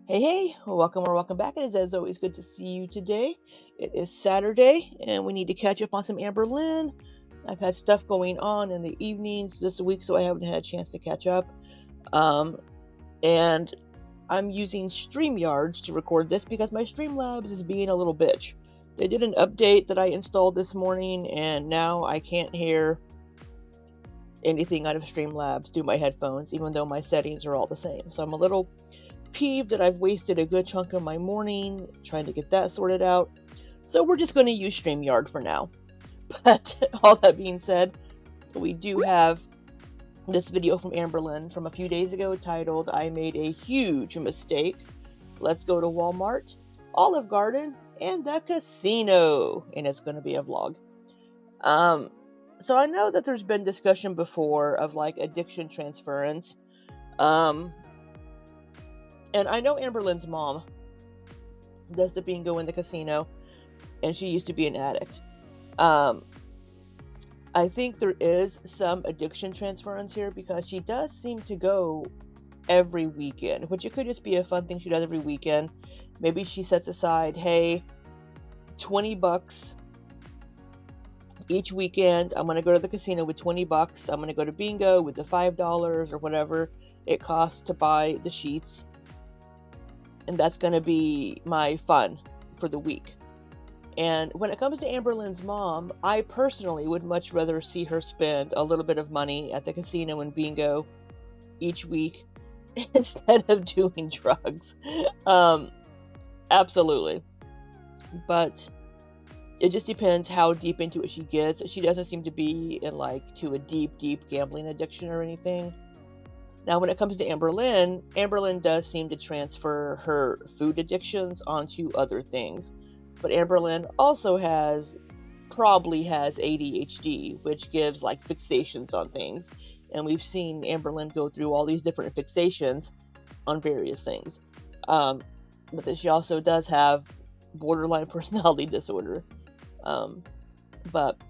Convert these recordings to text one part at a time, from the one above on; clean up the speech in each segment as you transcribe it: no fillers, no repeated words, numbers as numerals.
Hey, hey, welcome or welcome back. It is as always good to see you today. It is Saturday and we need to catch up on some Amberlynn. I've had stuff going on in the evenings this week, so I haven't had a chance to catch up. Um, and I'm using StreamYards to record this because my Streamlabs is being a little bitch. They did an update that I installed this morning, and now I can't hear anything out of Streamlabs through my headphones, even though my settings are all the same. So I'm a little peeved that I've wasted a good chunk of my morning trying to get that sorted out. So we're just going to use StreamYard for now. But all that being said, we do have this video from Amberlynn from a few days ago titled I Made a Huge Mistake. Let's go to Walmart, Olive Garden, and the casino. And it's going to be a vlog. So I know that there's been discussion before of like addiction transference. And I know Amberlynn's mom does the bingo in the casino, and she used to be an addict. I think there is some addiction transference here because she does seem to go every weekend, which it could just be a fun thing she does every weekend. Maybe she sets aside, hey, $20 each weekend. I'm going to go to the casino with $20. I'm going to go to bingo with the $5 or whatever it costs to buy the sheets. And that's going to be my fun for the week. And when it comes to Amberlynn's mom, I personally would much rather see her spend a little bit of money at the casino and bingo each week instead of doing drugs. Absolutely. But it just depends how deep into it she gets. She doesn't seem to be in to a deep gambling addiction or anything. Now, when it comes to Amberlynn does seem to transfer her food addictions onto other things. But Amberlynn also probably has ADHD, which gives fixations on things. And we've seen Amberlynn go through all these different fixations on various things. But then she also does have borderline personality disorder. But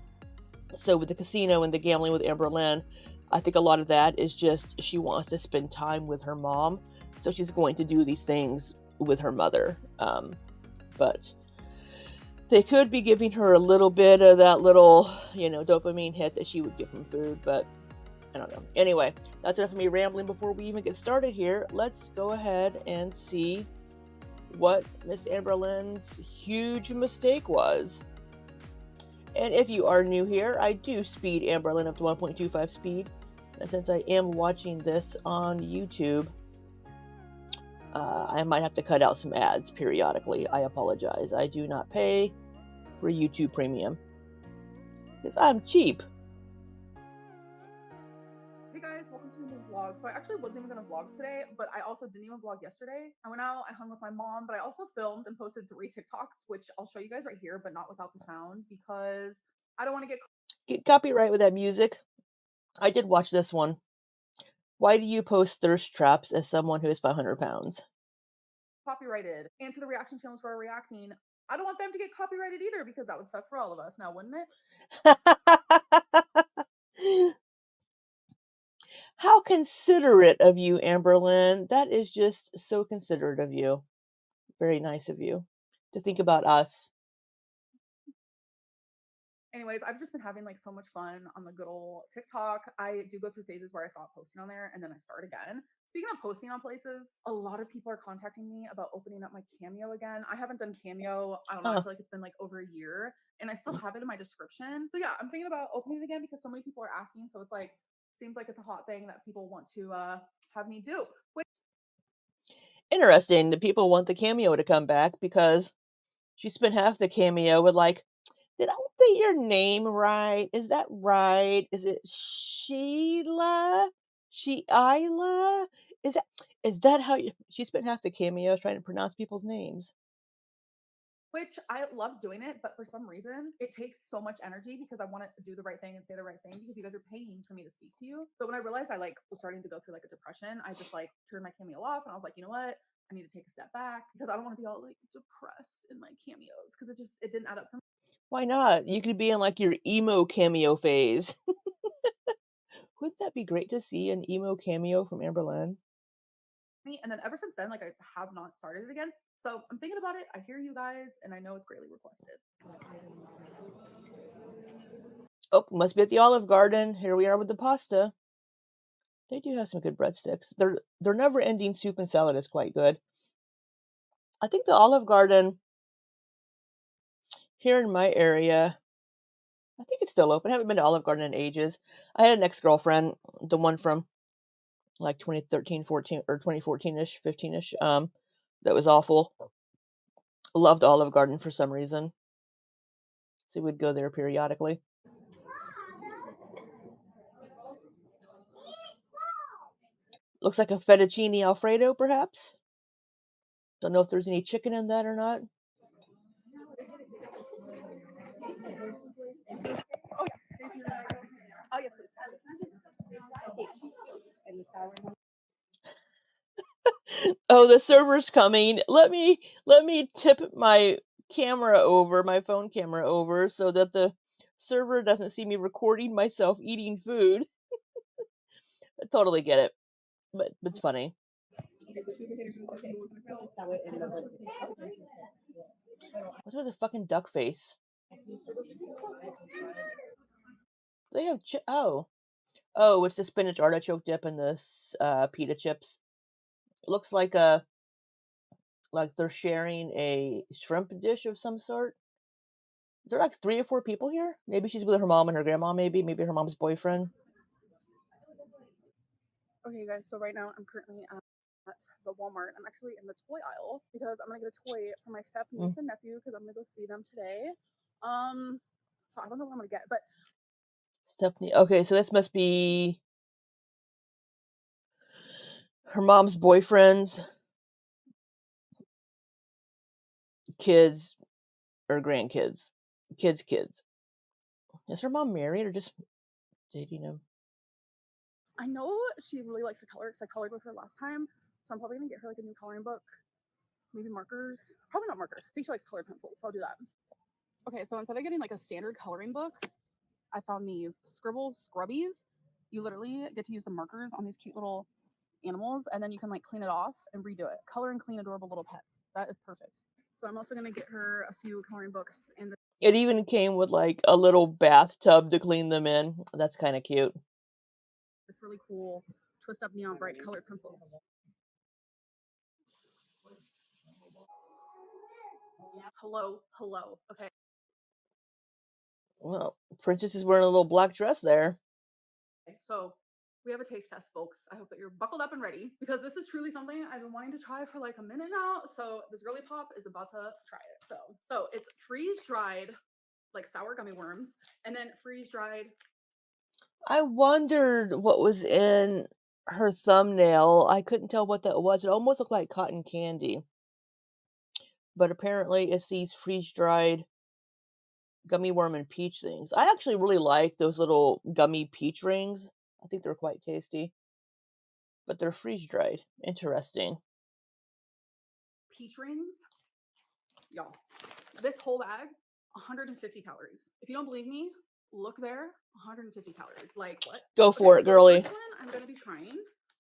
so with the casino and the gambling with Amberlynn, I think a lot of that is just she wants to spend time with her mom. So she's going to do these things with her mother. But they could be giving her a little bit of that little, dopamine hit that she would get from food, but I don't know. Anyway, that's enough of me rambling before we even get started here. Let's go ahead and see what Miss Amberlynn's huge mistake was. And if you are new here, I do speed Amberlynn up to 1.25 speed. And since I am watching this on YouTube, I might have to cut out some ads periodically. I apologize. I do not pay for YouTube Premium because I'm cheap. Hey guys, welcome to a new vlog. So I actually wasn't even gonna vlog today, but I also didn't even vlog yesterday. I went out, I hung with my mom, but I also filmed and posted 3 TikToks, which I'll show you guys right here, but not without the sound because I don't want to Get copyright with that music. I did watch this one. Why do you post thirst traps as someone who is 500 pounds? copyrighted. And to the reaction channels who are reacting, I don't want them to get copyrighted either because that would suck for all of us now, wouldn't it? How considerate of you, Amberlynn. That is just so considerate of you. Very nice of you to think about us. Anyways, I've just been having so much fun on the good old TikTok. I do go through phases where I stop posting on there and then I start again. Speaking of posting on places, a lot of people are contacting me about opening up my Cameo again. I haven't done Cameo. I don't know. I feel like it's been over a year and I still have it in my description. So yeah, I'm thinking about opening it again because so many people are asking. So it's seems like it's a hot thing that people want to have me do. Interesting that people want the Cameo to come back because she spent half the Cameo with did I say your name right? Is that right? Is it Sheila? Sheila? Is that how she spent half the Cameo trying to pronounce people's names? Which I love doing it, but for some reason it takes so much energy because I want to do the right thing and say the right thing because you guys are paying for me to speak to you. So when I realized I was starting to go through a depression, I just turned my Cameo off and I was like, you know what? I need to take a step back because I don't want to be all depressed in my cameos because it didn't add up for me. Why not? You could be in your emo cameo phase. Wouldn't that be great to see an emo cameo from Amberlynn? me. And then ever since then, like I have not started it again. So I'm thinking about it. I hear you guys, and I know it's greatly requested. Oh, must be at the Olive Garden. Here we are with the pasta. They do have some good breadsticks. Their never-ending soup and salad is quite good. I think the Olive Garden here in my area, I think it's still open. I haven't been to Olive Garden in ages. I had an ex-girlfriend, the one from like 2013, 14, or 2014-ish, 15-ish, that was awful. Loved Olive Garden for some reason. So we'd go there periodically. Looks like a fettuccine alfredo, perhaps. Don't know if there's any chicken in that or not. Oh yeah. Oh yes, please. Oh, the server's coming. Let me tip my phone camera over so that the server doesn't see me recording myself eating food. I totally get it, but it's funny. What's with the fucking duck face? They have oh, it's the spinach artichoke dip and the pita chips. It looks like they're sharing a shrimp dish of some sort. Is there like 3 or 4 people here? Maybe she's with her mom and her grandma. Maybe her mom's boyfriend. Okay, guys. So right now I'm currently at the Walmart. I'm actually in the toy aisle because I'm gonna get a toy for my step Mm, niece and nephew because I'm gonna go see them today. Um, so I don't know what I'm gonna get, but Stephanie. Okay, so this must be her mom's boyfriend's kids or grandkids. Kids. Is her mom married or just dating him? I know she really likes to color because I colored with her last time. So I'm probably gonna get her like a new coloring book, maybe markers. Probably not markers. I think she likes colored pencils, so I'll do that. Okay, so instead of getting like a standard coloring book, I found these Scribble Scrubbies. You literally get to use the markers on these cute little animals, and then you can like clean it off and redo it. Color and clean adorable little pets. That is perfect. So I'm also gonna get her a few coloring books in It even came with like a little bathtub to clean them in. That's kind of cute. this really cool twist up neon bright colored pencil. Hello. Okay, Well, Princess is wearing a little black dress there. so we have a taste test, folks. I hope that you're buckled up and ready because this is truly something I've been wanting to try for like a minute now. So this girly pop is about to try it. So it's freeze dried like sour gummy worms, and then freeze dried. I wondered what was in her thumbnail. I couldn't tell what that was. It almost looked like cotton candy, but apparently it's these freeze-dried gummy worm and peach things. I actually really like those little gummy peach rings. I think they're quite tasty, but they're freeze-dried. Interesting. Peach rings, y'all. This whole bag, 150 calories. If you don't believe me, look there, 150 calories. Like what? Go Okay, for it, so the girly. first one I'm gonna be trying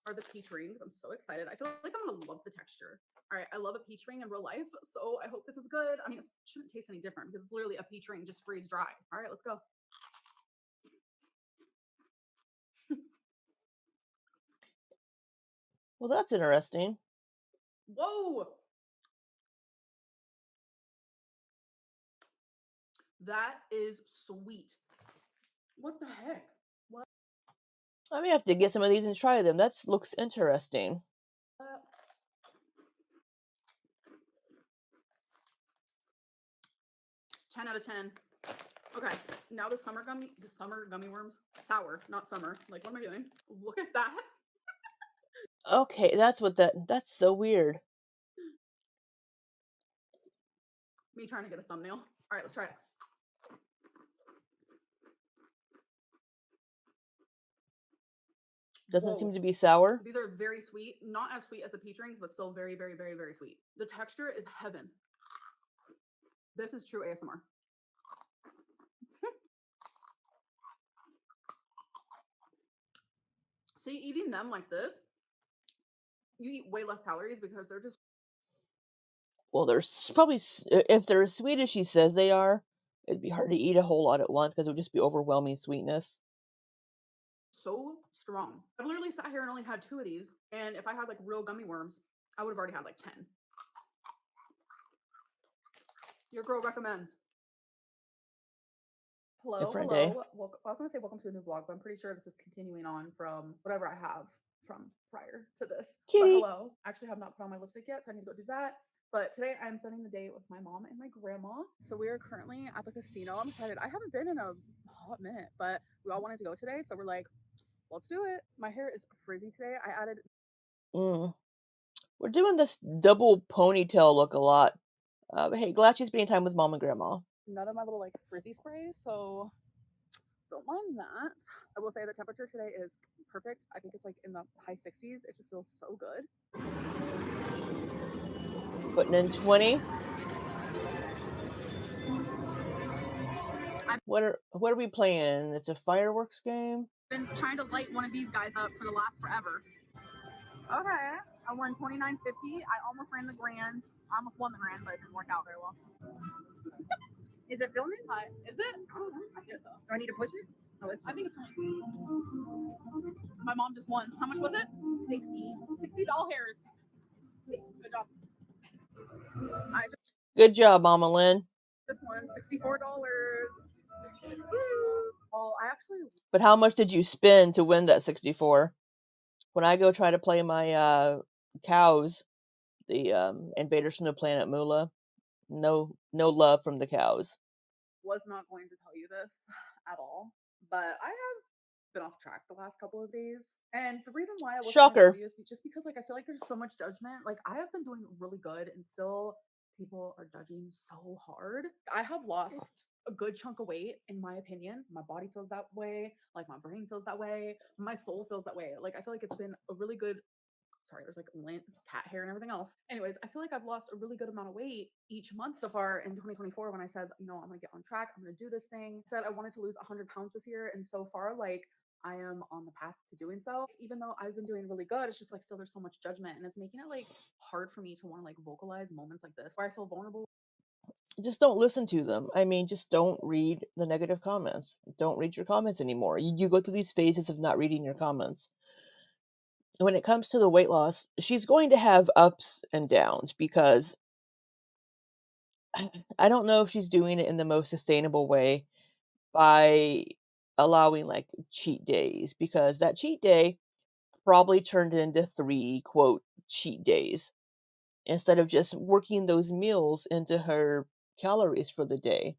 are the peach rings. I'm so excited. I feel like I'm gonna love the texture. All right, I love a peach ring in real life, so I hope this is good. I mean, it shouldn't taste any different because it's literally a peach ring just freeze dry. All right, let's go. Well, that's interesting. Whoa, that is sweet. What the heck? What? I may have to get some of these and try them. That looks interesting. 10 out of 10. Okay, now the summer gummy worms, sour, not summer. Like, what am I doing? Look at that. Okay, that's so weird. Me trying to get a thumbnail. All right, let's try it. Doesn't seem Whoa, to be sour. these are very sweet. Not as sweet as the peach rings, but still very sweet. The texture is heaven. This is true ASMR. See, eating them like this You eat way less calories because they're just Well, probably if they're as sweet as she says they are, it'd be hard to eat a whole lot at once because it would just be overwhelming sweetness. so strong. I've literally sat here and only had 2 of these, and if I had, like, real gummy worms, I would have already had, like, 10. Your girl recommends. Hello, Different day. hello. Welcome. I was gonna say welcome to a new vlog, but I'm pretty sure this is continuing on from whatever I have from prior to this. But Kitty. hello. I actually have not put on my lipstick yet, so I need to go do that. But today I'm spending the day with my mom and my grandma. So we are currently at the casino. I'm excited. I haven't been in a hot minute, but we all wanted to go today, so we're like, let's do it. My hair is frizzy today. I added Mm. We're doing this double ponytail look a lot. But hey, glad she's spending time with mom and grandma. none of my little like frizzy spray, so don't mind that. I will say the temperature today is perfect. I think it's like in the high 60s. It just feels so good. Putting in 20. I've What are we playing? It's a fireworks game. been trying to light one of these guys up for the last forever. Okay, I won 29.50. I almost ran the grand. I almost won the grand, but it didn't work out very well. Is it filming? Hi. Is it? I don't know. I guess so. Do I need to push it? Oh, it's. I think it's fine. My mom just won. How much was it? 60. $60. Good job. I Good job, Mama Lynn. just won $64. Well, I actually But how much did you spend to win that 64? When I go try to play my cows, the invaders from the planet Moolah, no love from the cows. was not going to tell you this at all, but I have been off track the last couple of days. And the reason why I wasn't going to tell Shocker. you is just because like I feel like there's so much judgment. Like I have been doing really good and still people are judging so hard. I have lost a good chunk of weight in my opinion. My body feels that way, like my brain feels that way, my soul feels that way. Like I feel like it's been a really good sorry, there's like lint, cat hair, and everything else. Anyways, I feel like I've lost a really good amount of weight each month so far in 2024 when I said, you know, I'm gonna get on track, I'm gonna do this thing. I said I wanted to lose 100 pounds this year, and so far, like, I am on the path to doing so. Even though I've been doing really good, it's just like still there's so much judgment, and it's making it like hard for me to want to like vocalize moments like this where I feel vulnerable. Just don't listen to them. I mean, just don't read the negative comments. Don't read your comments anymore. You go through these phases of not reading your comments. When it comes to the weight loss, she's going to have ups and downs because I don't know if she's doing it in the most sustainable way by allowing like cheat days because that cheat day probably turned into three quote cheat days instead of just working those meals into her calories for the day.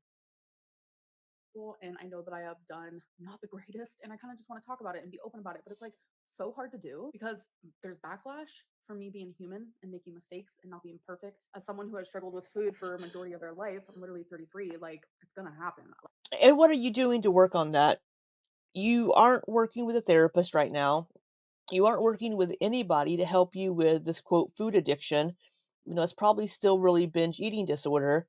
And I know that I have done not the greatest, and I kind of just want to talk about it and be open about it. But it's like so hard to do because there's backlash for me being human and making mistakes and not being perfect. As someone who has struggled with food for a majority of their life, I'm literally 33. Like it's gonna happen. And what are you doing to work on that? You aren't working with a therapist right now. You aren't working with anybody to help you with this quote food addiction. It's probably still really binge eating disorder,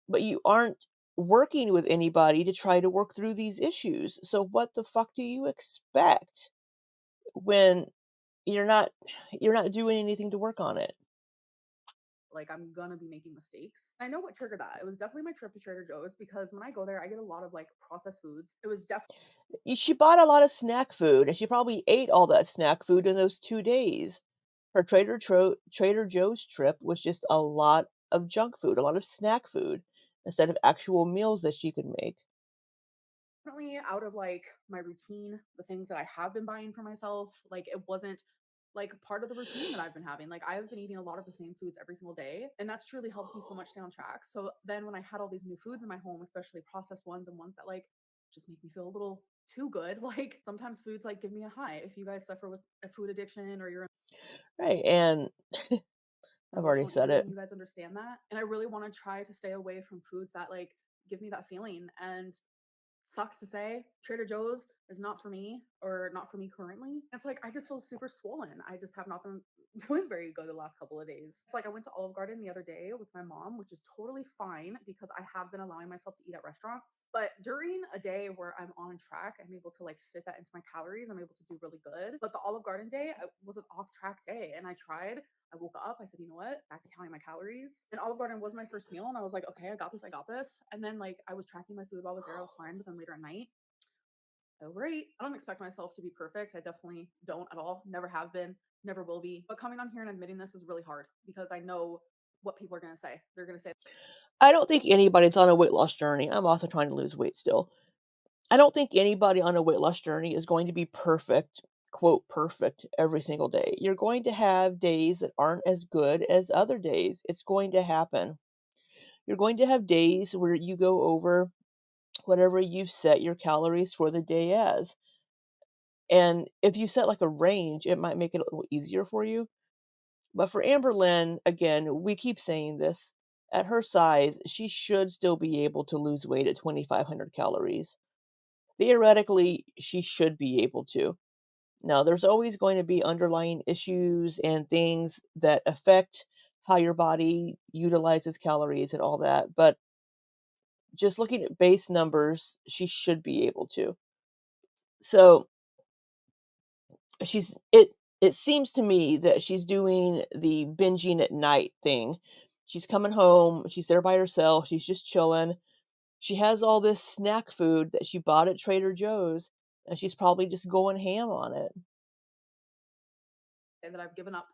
but you aren't working with anybody to try to work through these issues. So what the fuck do you expect when you're not you're not doing anything to work on it? Like I'm gonna be making mistakes. I know what triggered that. It was definitely my trip to Trader Joe's because when I go there, I get a lot of like processed foods. It was definitely She bought a lot of snack food and she probably ate all that snack food in those 2 days. Her Trader Joe's trip was just a lot of junk food, a lot of snack food instead of actual meals that she could make. out of like my routine, the things that I have been buying for myself. Like it wasn't like part of the routine that I've been having. Like I've been eating a lot of the same foods every single day, and that's truly helped me so much stay on track. So then when I had all these new foods in my home, especially processed ones and ones that like just make me feel a little too good, like sometimes foods like give me a high. If you guys suffer with a food addiction or you're in Right, and I've already emotional said eating, it. you guys understand that. And I really want to try to stay away from foods that like give me that feeling. And sucks to say, Trader Joe's is not for me, or not for me currently. It's like I just feel super swollen. I just have not been doing very good the last couple of days. It's like I went to Olive Garden the other day with my mom, which is totally fine because I have been allowing myself to eat at restaurants. But during a day where I'm on track, I'm able to like fit that into my calories. I'm able to do really good. But the Olive Garden day was an off track day, and I tried. I woke up, I said, you know what? Back to counting my calories. And Olive Garden was my first meal. And I was like, okay, I got this, I got this. And then like I was tracking my food while I was there, I was fine. But then later at night, overeat. I don't expect myself to be perfect. I definitely don't at all. Never have been, never will be. But coming on here and admitting this is really hard because I know what people are going to say. They're going to say, I don't think anybody's on a weight loss journey. I'm also trying to lose weight still. I don't think anybody on a weight loss journey is going to be perfect, quote, perfect every single day. You're going to have days that aren't as good as other days. It's going to happen. You're going to have days where you go over whatever you've set your calories for the day as. And if you set like a range, it might make it a little easier for you. But for Amberlynn, again, we keep saying this. At her size, she should still be able to lose weight at 2,500 calories. Theoretically, she should be able to. Now, there's always going to be underlying issues and things that affect how your body utilizes calories and all that. But just looking at base numbers, she should be able to. So it seems to me that she's doing the binging at night thing. She's coming home, she's there by herself, she's just chilling. She has all this snack food that she bought at Trader Joe's, and she's probably just going ham on it. that I've given up,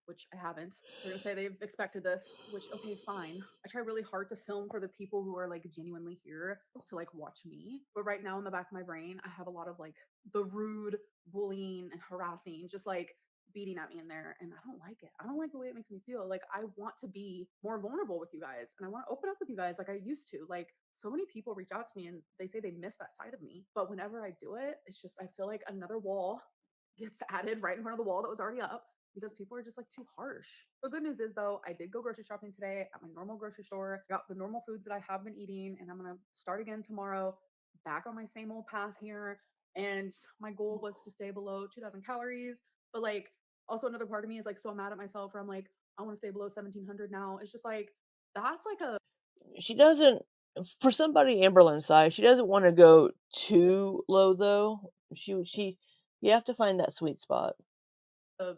which I haven't. They're gonna say they've expected this, which okay, fine. I try really hard to film for the people who are like genuinely here to like watch me. But right now in the back of my brain, I have a lot of like the rude bullying and harassing, just like beating at me in there. And I don't like it. I don't like the way it makes me feel. Like I want to be more vulnerable with you guys and I want to open up with you guys like I used to. Like so many people reach out to me and they say they miss that side of me. But whenever I do it, it's just I feel like another wall gets added right in front of the wall that was already up because people are just like too harsh. The good news is though, I did go grocery shopping today at my normal grocery store, got the normal foods that I have been eating, and I'm gonna start again tomorrow, back on my same old path here. And my goal was to stay below 2,000 calories. But like, also another part of me is like so mad at myself where I'm like, I want to stay below 1,700 now. It's just like, that's like She doesn't for somebody Amberlynn's size, she doesn't wanna go too low, though. She you have to find that sweet spot. a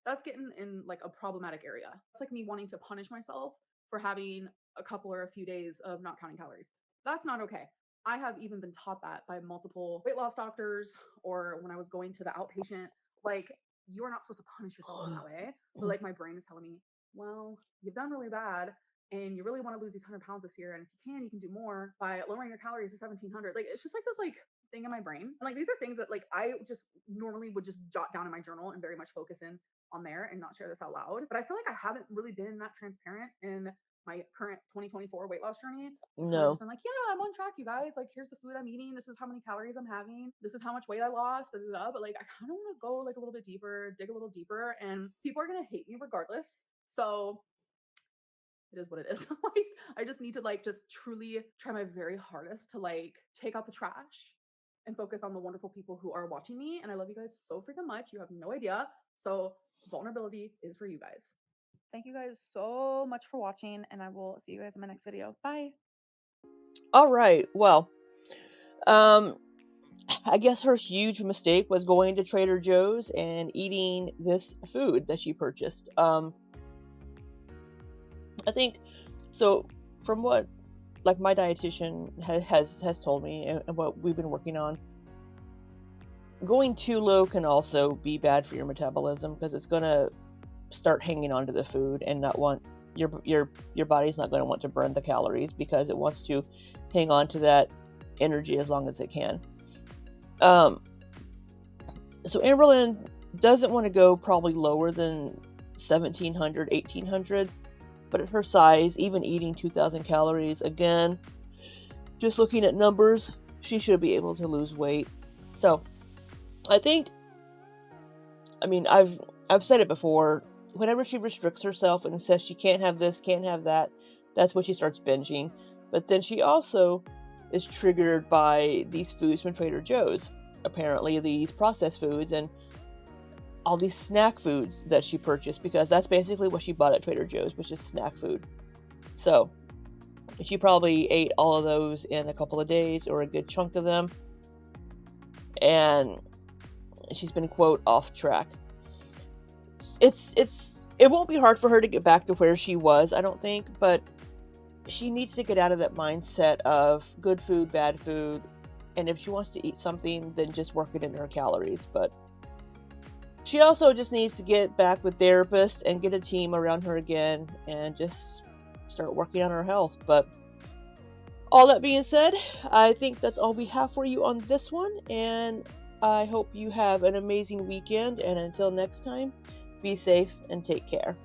that's getting in like a problematic area. It's like me wanting to punish myself for having a couple or a few days of not counting calories. That's not okay. I have even been taught that by multiple weight loss doctors or when I was going to the outpatient. Like, you are not supposed to punish yourself in that way. But like, my brain is telling me, well, you've done really bad and you really want to lose these 100 pounds this year. And if you can do more by lowering your calories to 1,700. Like, it's just like this, like, thing in my brain. And like these are things that like I just normally would just jot down in my journal and very much focus in on there and not share this out loud. But I feel like I haven't really been that transparent in my current 2024 weight loss journey. I've kind of just No. been like, yeah, I'm on track, you guys. Like, here's the food I'm eating. This is how many calories I'm having. This is how much weight I lost. Da, da, da. But like, I kind of want to go like a little bit deeper, dig a little deeper, and people are gonna hate me regardless. So it is what it is. Like, I just need to like just truly try my very hardest to like take out the trash and focus on the wonderful people who are watching me. And I love you guys so freaking much. You have no idea. So vulnerability is for you guys. Thank you guys so much for watching, and I will see you guys in my next video. Bye. Alright, well, um, I guess her huge mistake was going to Trader Joe's and eating this food that she purchased. I think so from what like my dietitian has told me and what we've been working on, going too low can also be bad for your metabolism because it's going to start hanging on to the food and not want your body's not going to want to burn the calories because it wants to hang on to that energy as long as it can. Um, so Amberlynn doesn't want to go probably lower than 1,700, 1,800, but at her size, even eating 2,000 calories, again, just looking at numbers, she should be able to lose weight. So I think, I mean, I've said it before. Whenever she restricts herself and says she can't have this, can't have that, that's when she starts binging. But then she also is triggered by these foods from Trader Joe's. Apparently, these processed foods and all these snack foods that she purchased, because that's basically what she bought at Trader Joe's, was just snack food. So she probably ate all of those in a couple of days, or a good chunk of them, and she's been, quote, off track. It won't be hard for her to get back to where she was, I don't think, but she needs to get out of that mindset of good food, bad food, and if she wants to eat something, then just work it into her calories. But she also just needs to get back with therapists and get a team around her again and just start working on her health. But all that being said, I think that's all we have for you on this one, and I hope you have an amazing weekend, and until next time, be safe and take care.